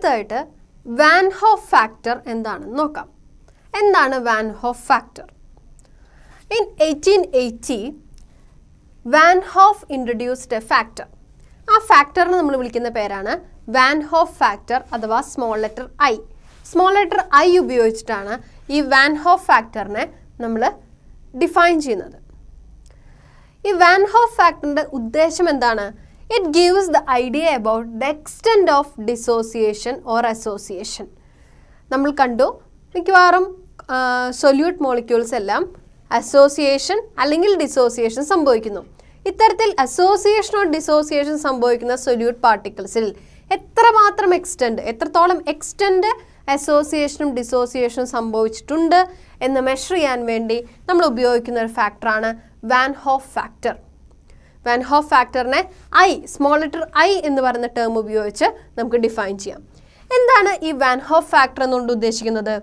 അടുത്തായിട്ട് van Hoff factor എന്താണെന്ന് നോക്കാം. എന്താണ് van Hoff factor? In 1880 van Hoff introduced A factor. ആ ഫാക്ടറിനെ നമ്മൾ വിളിക്കുന്ന പേരാണ് വാൻ ഹോഫ് ഫാക്ടർ അഥവാ small letter I. Small letter I ഉപയോഗിച്ചിട്ടാണ് ഈ വാൻ ഹോഫ് ഫാക്ടറിനെ നമ്മൾ ഡിഫൈൻ ചെയ്യുന്നത്. ഈ വാൻ ഹോഫ് ഫാക്ടറിൻ്റെ ഉദ്ദേശം എന്താണ്? It gives the idea about the extent of dissociation or association. നമ്മൾ കണ്ടു മിക്കവാറും സൊല്യൂട്ട് മോളിക്യൂൾസ് എല്ലാം അസോസിയേഷൻ അല്ലെങ്കിൽ ഡിസോസിയേഷൻ സംഭവിക്കുന്നു. ഇത്തരത്തിൽ അസോസിയേഷൻ ഓർ ഡിസോസിയേഷൻ സംഭവിക്കുന്ന സൊല്യൂട്ട് പാർട്ടിക്കിൾസിൽ എത്രത്തോളം എക്സ്റ്റെൻറ്റ് അസോസിയേഷനും ഡിസോസിയേഷനും സംഭവിച്ചിട്ടുണ്ട് എന്ന് മെഷർ ചെയ്യാൻ വേണ്ടി നമ്മൾ ഉപയോഗിക്കുന്ന ഒരു ഫാക്ടറാണ് van Hoff factor. Van Hoff ഫാക്ടറിനെ സ്മോൾ ലെറ്റർ ഐ എന്ന് പറയുന്ന ടേം ഉപയോഗിച്ച് നമുക്ക് ഡിഫൈൻ ചെയ്യാം. എന്താണ് ഈ വാൻ ഹോഫ് ഫാക്ടർ എന്നുകൊണ്ട് ഉദ്ദേശിക്കുന്നത്?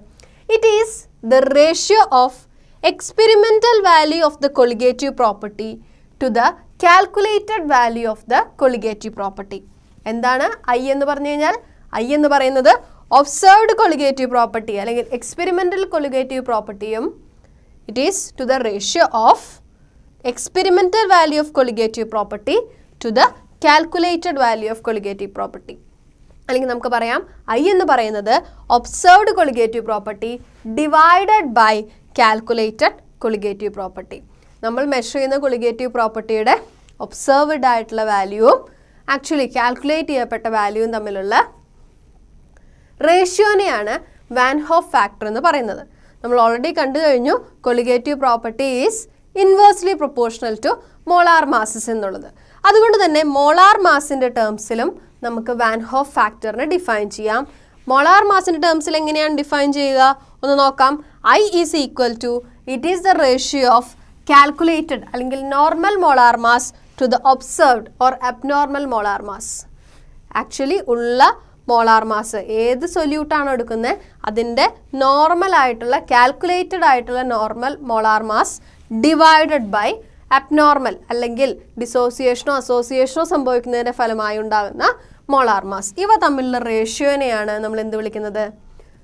It is the ratio of experimental value of the colligative property to the calculated value of the colligative property. എന്താണ് ഐ എന്ന് പറഞ്ഞു കഴിഞ്ഞാൽ? ഐ എന്ന് പറയുന്നത് ഒബ്സർവ്ഡ് കൊളിഗേറ്റീവ് പ്രോപ്പർട്ടി അല്ലെങ്കിൽ എക്സ്പെരിമെൻ്റൽ കൊളിഗേറ്റീവ് പ്രോപ്പർട്ടിയും it is to the ratio of experimental value of colligative property to the calculated value of colligative property. അല്ലെങ്കിൽ നമുക്ക് പറയാം ഐ എന്ന് പറയുന്നത് observed colligative property divided by calculated colligative property. നമ്മൾ measure ചെയ്യുന്ന colligative പ്രോപ്പർട്ടിയുടെ observed ആയിട്ടുള്ള വാല്യൂവും ആക്ച്വലി കാൽക്കുലേറ്റ് ചെയ്യപ്പെട്ട വാല്യൂവും തമ്മിലുള്ള റേഷ്യോനെയാണ് വാൻ ഹോഫ് ഫാക്ടർ എന്ന് പറയുന്നത്. നമ്മൾ ഓൾറെഡി കണ്ടു കഴിഞ്ഞു colligative property is inversely proportional to molar masses എന്നുള്ളത്. അതുകൊണ്ട് തന്നെ മോളാർ മാസിൻ്റെ ടേംസിലും നമുക്ക് വാൻ ഹോഫ് ഫാക്ടറിനെ ഡിഫൈൻ ചെയ്യാം. മോളാർ മാസിൻ്റെ ടേംസിൽ എങ്ങനെയാണ് ഡിഫൈൻ ചെയ്യുക ഒന്ന് നോക്കാം. I is equal to it is the ratio of calculated അല്ലെങ്കിൽ normal molar mass to the observed or abnormal molar mass. Actually ഉള്ള മോളാർ മാസ് ഏത് സൊല്യൂട്ടാണോ എടുക്കുന്നത് അതിൻ്റെ നോർമൽ ആയിട്ടുള്ള കാൽക്കുലേറ്റഡ് ആയിട്ടുള്ള normal molar mass divided by abnormal അല്ലെങ്കിൽ ഡിസോസിയേഷനോ അസോസിയേഷനോ സംഭവിക്കുന്നതിൻ്റെ ഫലമായി ഉണ്ടാകുന്ന മോളാർ മാസ്. ഇവ തമ്മിലുള്ള റേഷ്യോനെയാണ് നമ്മൾ എന്ത് വിളിക്കുന്നത്?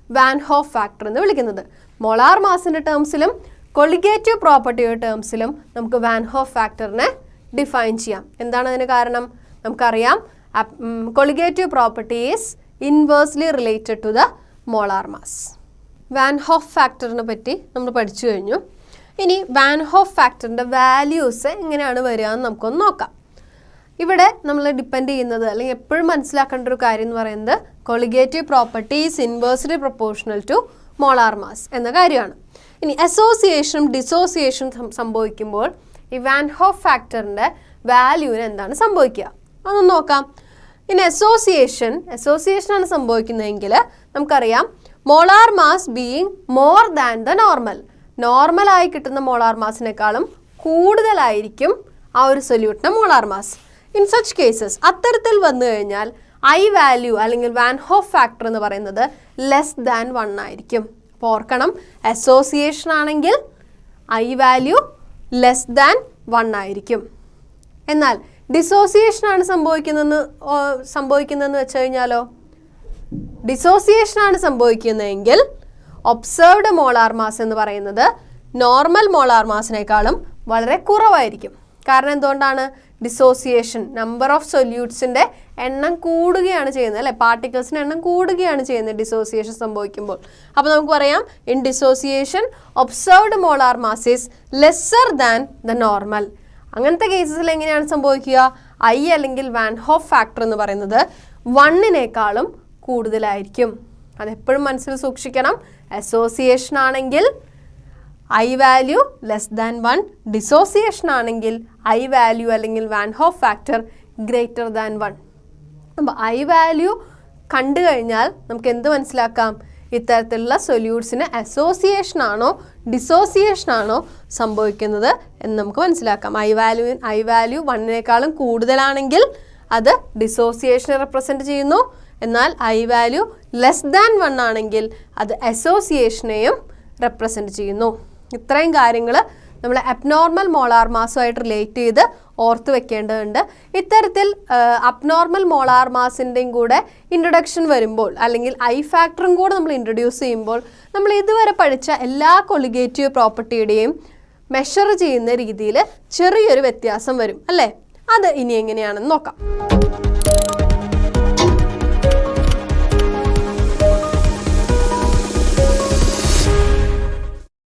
വാൻ ഹോഫ് ഫാക്ടർ എന്ന് വിളിക്കുന്നത്. മോളാർ മാസിൻ്റെ ടേംസിലും കൊളിഗേറ്റീവ് പ്രോപ്പർട്ടിയുടെ ടേംസിലും നമുക്ക് വാൻ ഹോഫ് ഫാക്ടറിനെ ഡിഫൈൻ ചെയ്യാം. എന്താണ് അതിന് കാരണം? നമുക്കറിയാം colligative property is inversely related to the molar mass. Van Hoff ഫാക്ടറിനെ പറ്റി നമ്മൾ പഠിച്ചു കഴിഞ്ഞു. ഇനി വാൻ ഹോഫ് ഫാക്ടറിൻ്റെ വാല്യൂസ് എങ്ങനെയാണ് വരിക എന്ന് നമുക്കൊന്ന് നോക്കാം. ഇവിടെ നമ്മൾ ഡിപ്പെൻഡ് ചെയ്യുന്നത് അല്ലെങ്കിൽ എപ്പോഴും മനസ്സിലാക്കേണ്ട ഒരു കാര്യം എന്ന് പറയുന്നത് colligative property is inversely proportional to molar mass എന്ന കാര്യമാണ്. ഇനി അസോസിയേഷനും ഡിസോസിയേഷനും സംഭവിക്കുമ്പോൾ ഈ വാൻ ഹോഫ് ഫാക്ടറിൻ്റെ വാല്യൂവിന് എന്താണ് സംഭവിക്കുക അതൊന്ന് നോക്കാം. ഇനി അസോസിയേഷനാണ് സംഭവിക്കുന്നതെങ്കിൽ നമുക്കറിയാം molar mass being more than the നോർമലായി കിട്ടുന്ന മോളാർ മാസിനേക്കാളും കൂടുതലായിരിക്കും ആ ഒരു സൊല്യൂട്ടിൻ്റെ molar mass. In such cases അത്തരത്തിൽ വന്നു കഴിഞ്ഞാൽ ഐ വാല്യൂ അല്ലെങ്കിൽ വാൻ ഹോഫ് ഫാക്ടർ എന്ന് പറയുന്നത് ലെസ് ദാൻ 1 ആയിരിക്കും. അപ്പോൾ ഓർക്കണം, അസോസിയേഷൻ ആണെങ്കിൽ ഐ വാല്യൂ ലെസ് ദാൻ 1 ആയിരിക്കും. എന്നാൽ ഡിസോസിയേഷനാണ് സംഭവിക്കുന്നതെന്ന് വെച്ച് കഴിഞ്ഞാലോ, ഡിസോസിയേഷനാണ് സംഭവിക്കുന്നതെങ്കിൽ ഒബ്സർവ്ഡ് മോളാർ മാസ് എന്ന് പറയുന്നത് നോർമൽ മോളാർ മാസിനേക്കാളും വളരെ കുറവായിരിക്കും. കാരണം എന്തുകൊണ്ടാണ്? ഡിസോസിയേഷൻ നമ്പർ ഓഫ് സൊല്യൂട്ട്സിൻ്റെ എണ്ണം കൂടുകയാണ് ചെയ്യുന്നത് അല്ലേ, പാർട്ടിക്കിൾസിൻ്റെ എണ്ണം കൂടുകയാണ് ചെയ്യുന്നത് ഡിസോസിയേഷൻ സംഭവിക്കുമ്പോൾ. അപ്പോൾ നമുക്ക് പറയാം in dissociation observed molar mass is lesser than the normal. അങ്ങനത്തെ കേസസിൽ എങ്ങനെയാണ് സംഭവിക്കുക? ഐ അല്ലെങ്കിൽ വാൻ ഹോഫ് ഫാക്ടർ എന്ന് പറയുന്നത് 1നേക്കാളും കൂടുതലായിരിക്കും. അതെപ്പോഴും മനസ്സിൽ സൂക്ഷിക്കണം. അസോസിയേഷൻ ആണെങ്കിൽ I value less than 1, dissociation ആണെങ്കിൽ ഐ വാല്യൂ അല്ലെങ്കിൽ van Hoff factor greater than 1. അപ്പോൾ ഐ വാല്യൂ കണ്ടു കഴിഞ്ഞാൽ നമുക്ക് എന്ത് മനസ്സിലാക്കാം? ഇത്തരത്തിലുള്ള സൊല്യൂട്ട്സിന് അസോസിയേഷൻ ആണോ ഡിസോസിയേഷൻ ആണോ സംഭവിക്കുന്നത് എന്ന് നമുക്ക് മനസ്സിലാക്കാം. ഐ വാല്യൂ 1നേക്കാളും കൂടുതലാണെങ്കിൽ അത് ഡിസോസിയേഷനെ റെപ്രസെൻറ്റ് ചെയ്യുന്നു. എന്നാൽ ഐ വാല്യൂ ലെസ് ദാൻ 1 ആണെങ്കിൽ അത് അസോസിയേഷനെയും റെപ്രസെൻറ്റ് ചെയ്യുന്നു. ഇത്രയും കാര്യങ്ങൾ നമ്മൾ അബ്നോർമൽ മോളാർ മാസുമായിട്ട് റിലേറ്റ് ചെയ്ത് ഓർത്ത് വെക്കേണ്ടതുണ്ട്. ഇത്തരത്തിൽ അബ്നോർമൽ മോളാർ മാസിൻ്റെയും കൂടെ ഇൻട്രൊഡക്ഷൻ വരുമ്പോൾ അല്ലെങ്കിൽ ഐ ഫാക്ടറും കൂടെ നമ്മൾ ഇൻട്രൊഡ്യൂസ് ചെയ്യുമ്പോൾ നമ്മൾ ഇതുവരെ പഠിച്ച എല്ലാ കൊളിഗേറ്റീവ് പ്രോപ്പർട്ടിയുടെയും മെഷർ ചെയ്യുന്ന രീതിയിൽ ചെറിയൊരു വ്യത്യാസം വരും അല്ലേ? അത് ഇനി എങ്ങനെയാണെന്ന് നോക്കാം.